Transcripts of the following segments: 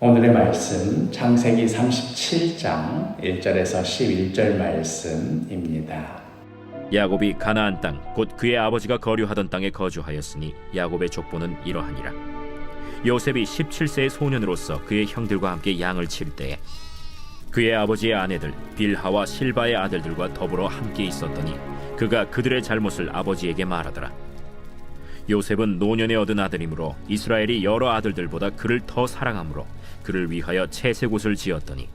오늘의 말씀 창세기 37장 1절에서 11절 말씀입니다. 야곱이 가나안 땅 곧 그의 아버지가 거류하던 땅에 거주하였으니 야곱의 족보는 이러하니라. 요셉이 17세의 소년으로서 그의 형들과 함께 양을 칠 때에 그의 아버지의 아내들 빌하와 실바의 아들들과 더불어 함께 있었더니 그가 그들의 잘못을 아버지에게 말하더라. 요셉은 노년에 얻은 아들이므로 이스라엘이 여러 아들들보다 그를 더 사랑하므로 그를 위하여 채색옷을 지었더니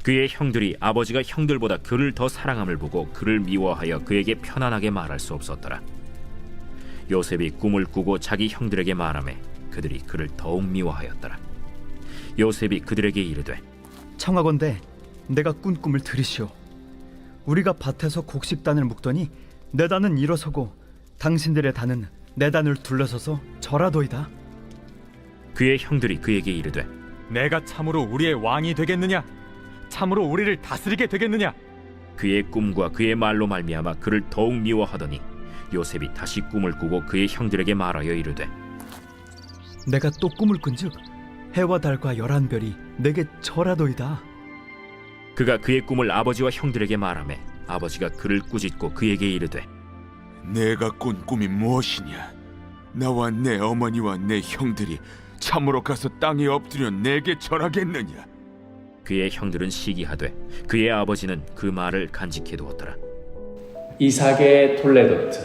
그의 형들이 아버지가 형들보다 그를 더 사랑함을 보고 그를 미워하여 그에게 편안하게 말할 수 없었더라. 요셉이 꿈을 꾸고 자기 형들에게 말하매 그들이 그를 더욱 미워하였더라. 요셉이 그들에게 이르되 청하건대 내가 꾼 꿈을 들으시오. 우리가 밭에서 곡식단을 묶더니 내 단은 일어서고 당신들의 단은 내 단을 둘러서서 절하도이다. 그의 형들이 그에게 이르되 내가 참으로 우리의 왕이 되겠느냐? 참으로 우리를 다스리게 되겠느냐? 그의 꿈과 그의 말로 말미암아 그를 더욱 미워하더니 요셉이 다시 꿈을 꾸고 그의 형들에게 말하여 이르되 내가 또 꿈을 꾼즉 해와 달과 11별이 내게 절하도이다. 그가 그의 꿈을 아버지와 형들에게 말하매 아버지가 그를 꾸짖고 그에게 이르되 내가 꾼 꿈이 무엇이냐? 나와 내 어머니와 내 형들이 참으로 가서 땅에 엎드려 내게 절하겠느냐? 그의 형들은 시기하되 그의 아버지는 그 말을 간직해 두었더라. 이삭의 톨레도트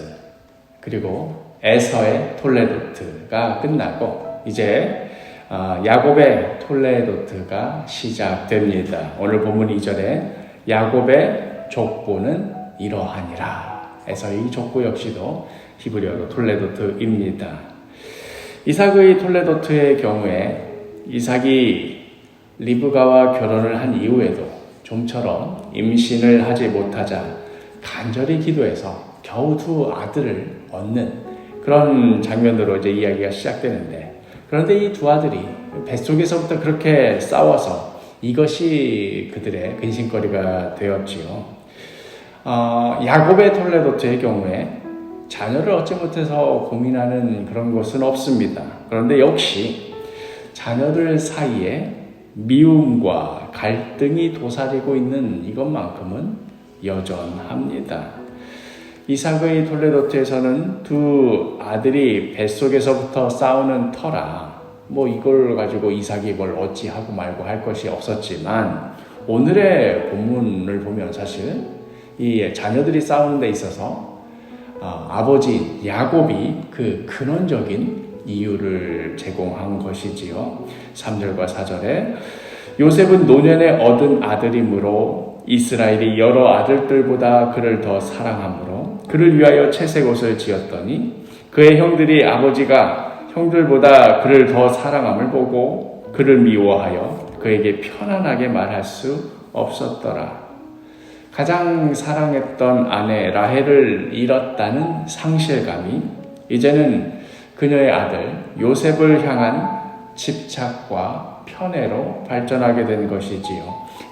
그리고 에서의 톨레도트가 끝나고 이제 야곱의 톨레도트가 시작됩니다. 오늘 본문 2절에 야곱의 족보는 이러하니라 해서 이 족보 역시도 히브리어로 톨레도트입니다. 이삭의 톨레도트의 경우에 이삭이 리브가와 결혼을 한 이후에도 좀처럼 임신을 하지 못하자 간절히 기도해서 겨우 두 아들을 얻는 그런 장면으로 이제 이야기가 시작되는데, 그런데 이 두 아들이 뱃속에서부터 그렇게 싸워서 이것이 그들의 근심거리가 되었지요. 야곱의 톨레도트의 경우에 자녀를 얻지 못해서 고민하는 그런 것은 없습니다. 그런데 역시 자녀들 사이에 미움과 갈등이 도사리고 있는 이것만큼은 여전합니다. 이삭의 톨레도트에서는 두 아들이 뱃속에서부터 싸우는 터라 이걸 가지고 이삭이 뭘 어찌하고 말고 할 것이 없었지만, 오늘의 본문을 보면 사실 이 자녀들이 싸우는 데 있어서 아버지 야곱이 그 근원적인 이유를 제공한 것이지요. 3절과 4절에 요셉은 노년에 얻은 아들이므로 이스라엘이 여러 아들들보다 그를 더 사랑하므로 그를 위하여 채색옷을 지었더니 그의 형들이 아버지가 형들보다 그를 더 사랑함을 보고 그를 미워하여 그에게 편안하게 말할 수 없었더라. 가장 사랑했던 아내 라헬을 잃었다는 상실감이 이제는 그녀의 아들 요셉을 향한 집착과 편애로 발전하게 된 것이지요.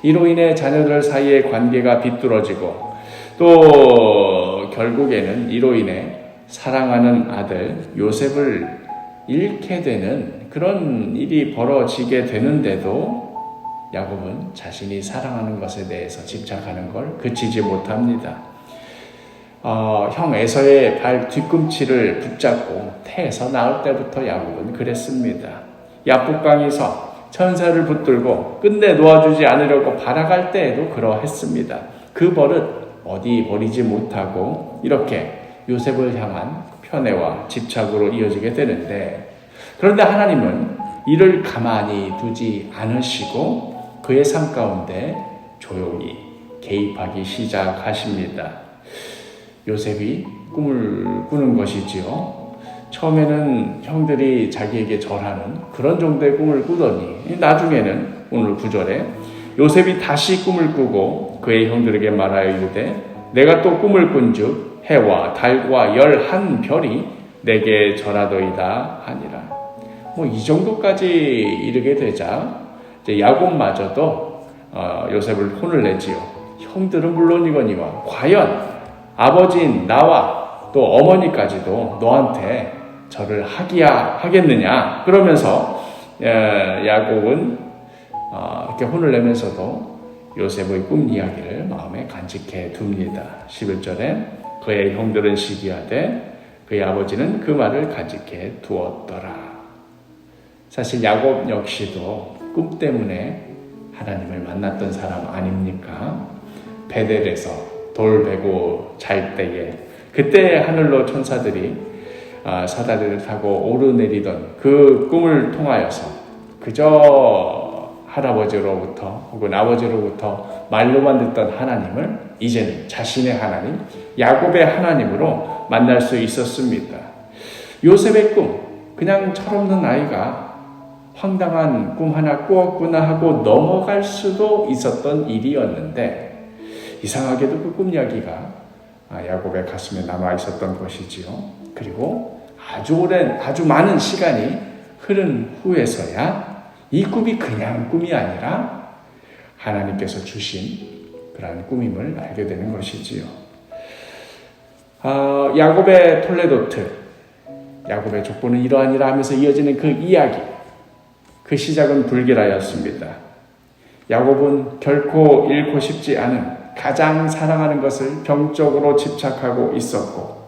이로 인해 자녀들 사이의 관계가 비뚤어지고 또 결국에는 이로 인해 사랑하는 아들 요셉을 잃게 되는 그런 일이 벌어지게 되는데도 야곱은 자신이 사랑하는 것에 대해서 집착하는 걸 그치지 못합니다. 형 에서의 발 뒤꿈치를 붙잡고 태에서 나올 때부터 야곱은 그랬습니다. 야복강에서 천사를 붙들고 끝내 놓아주지 않으려고 발악할 때에도 그러했습니다. 그 버릇 어디 버리지 못하고 이렇게 요셉을 향한 편애와 집착으로 이어지게 되는데, 그런데 하나님은 이를 가만히 두지 않으시고 그의 삶 가운데 조용히 개입하기 시작하십니다. 요셉이 꿈을 꾸는 것이지요. 처음에는 형들이 자기에게 절하는 그런 정도의 꿈을 꾸더니 나중에는 오늘 9절에 요셉이 다시 꿈을 꾸고 그의 형들에게 말하여 이르되 내가 또 꿈을 꾼즉 해와 달과 11별이 내게 절하도이다 하니라. 이 정도까지 이르게 되자 이제 야곱마저도 요셉을 혼을 내지요. 형들은 물론이거니와 과연 아버지인 나와 또 어머니까지도 너한테 절을 하겠느냐. 그러면서 야곱은 이렇게 혼을 내면서도 요셉의 꿈 이야기를 마음에 간직해 둡니다. 11절에 그의 형들은 시기하되 그의 아버지는 그 말을 간직해 두었더라. 사실 야곱 역시도 꿈 때문에 하나님을 만났던 사람 아닙니까? 베델에서 돌 베고 잘 때에 그때 하늘로 천사들이 사다리를 타고 오르내리던 그 꿈을 통하여서 그저 할아버지로부터 혹은 아버지로부터 말로만 듣던 하나님을 이제는 자신의 하나님, 야곱의 하나님으로 만날 수 있었습니다. 요셉의 꿈, 그냥 철없는 아이가 황당한 꿈 하나 꾸었구나 하고 넘어갈 수도 있었던 일이었는데 이상하게도 그 꿈 이야기가 야곱의 가슴에 남아 있었던 것이지요. 그리고 아주 많은 시간이 흐른 후에서야 이 꿈이 그냥 꿈이 아니라 하나님께서 주신 그러한 꿈임을 알게 되는 것이지요. 야곱의 톨레도트, 야곱의 족보는 이러하니라 하면서 이어지는 그 이야기, 그 시작은 불길하였습니다. 야곱은 결코 잃고 싶지 않은 가장 사랑하는 것을 병적으로 집착하고 있었고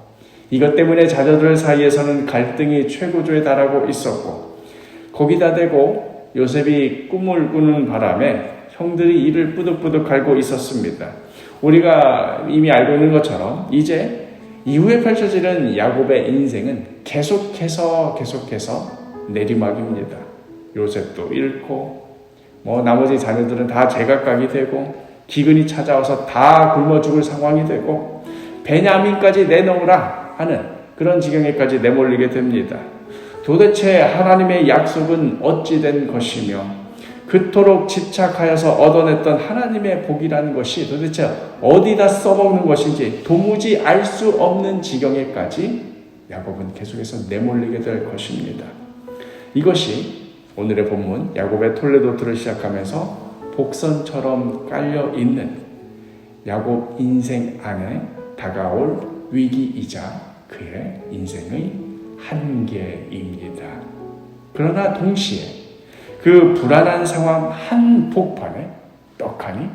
이것 때문에 자녀들 사이에서는 갈등이 최고조에 달하고 있었고 거기다 대고 요셉이 꿈을 꾸는 바람에 형들이 이를 뿌득뿌득 갈고 있었습니다. 우리가 이미 알고 있는 것처럼 이제 이후에 펼쳐지는 야곱의 인생은 계속해서 내리막입니다. 요셉도 잃고 나머지 자녀들은 다 제각각이 되고 기근이 찾아와서 다 굶어 죽을 상황이 되고 베냐민까지 내놓으라 하는 그런 지경에까지 내몰리게 됩니다. 도대체 하나님의 약속은 어찌 된 것이며 그토록 집착하여서 얻어냈던 하나님의 복이라는 것이 도대체 어디다 써먹는 것인지 도무지 알 수 없는 지경에까지 야곱은 계속해서 내몰리게 될 것입니다. 이것이 오늘의 본문 야곱의 톨레도트를 시작하면서 복선처럼 깔려있는 야곱 인생 안에 다가올 위기이자 그의 인생의 한계입니다. 그러나 동시에 그 불안한 상황 한복판에 떡하니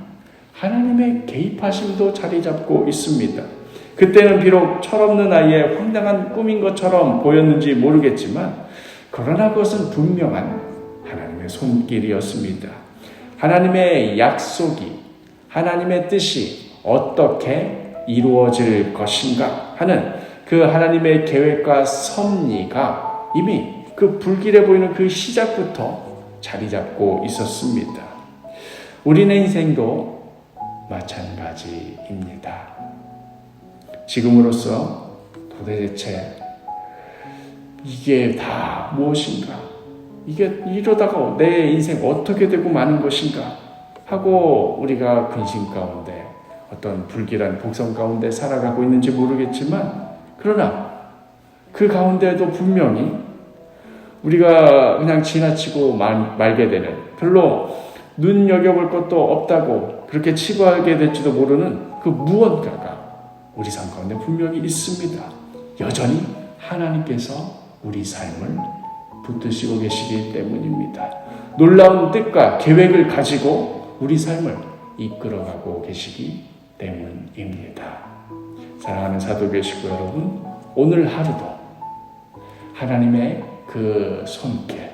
하나님의 개입하심도 자리 잡고 있습니다. 그때는 비록 철없는 아이의 황당한 꿈인 것처럼 보였는지 모르겠지만 그러나 그것은 분명한 하나님의 손길이었습니다. 하나님의 약속이, 하나님의 뜻이 어떻게 이루어질 것인가 하는 그 하나님의 계획과 섭리가 이미 그 불길해 보이는 그 시작부터 자리 잡고 있었습니다. 우리의 인생도 마찬가지입니다. 지금으로서 도대체 이게 다 무엇인가? 이게 이러다가 내 인생 어떻게 되고 마는 것인가? 하고 우리가 근심 가운데 어떤 불길한 복성 가운데 살아가고 있는지 모르겠지만 그러나 그 가운데도 분명히 우리가 그냥 지나치고 말게 되는 별로 눈여겨볼 것도 없다고 그렇게 치부하게 될지도 모르는 그 무언가가 우리 삶 가운데 분명히 있습니다. 여전히 하나님께서 우리 삶을 붙드시고 계시기 때문입니다. 놀라운 뜻과 계획을 가지고 우리 삶을 이끌어가고 계시기 때문입니다. 사랑하는 사도교회 식구 여러분, 오늘 하루도 하나님의 그 손길,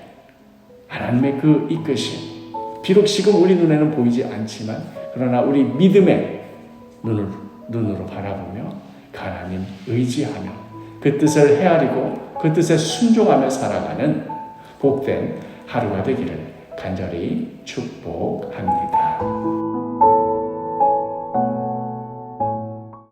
하나님의 그 이끄심, 비록 지금 우리 눈에는 보이지 않지만 그러나 우리 믿음의 눈으로 바라보며 하나님 의지하며 그 뜻을 헤아리고 그 뜻에 순종하며 살아가는 복된 하루가 되기를 간절히 축복합니다.